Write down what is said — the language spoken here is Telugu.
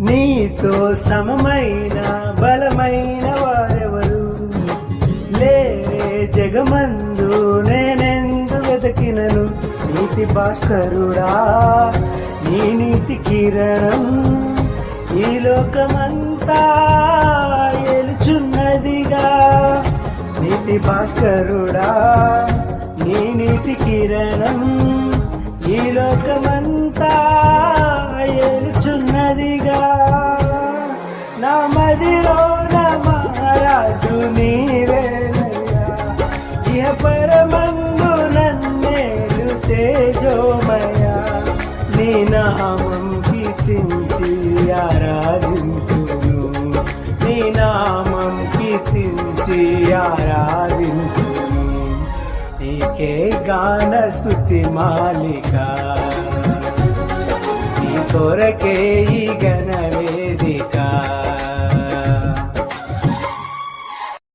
నీతో సమమైన బలమైన వారెవరు లేరే జగమందు నేనెందు వెతకినను. నీతి భాస్కరుడా నీ నీతి కిరణం ఈ లోకమంతా ఏలుచున్నదిగా. నీతి భాస్కరుడా నీ నీతి కిరణం ఈ లోకమంతా ఏలుచున్నదిగా. నా మదిలో నా మహారాజు నీవేనయ్యా, ఇహ పరమందు నన్నేలు తేజోమయ్యా. నీ నామం కీర్తించి ఆరాధించును, నీ నామం కీర్తించి ఆరాధించును. నీకే గాన స్తుతి మాలిక, నీ కొరకే ఈ గణ వేదిక.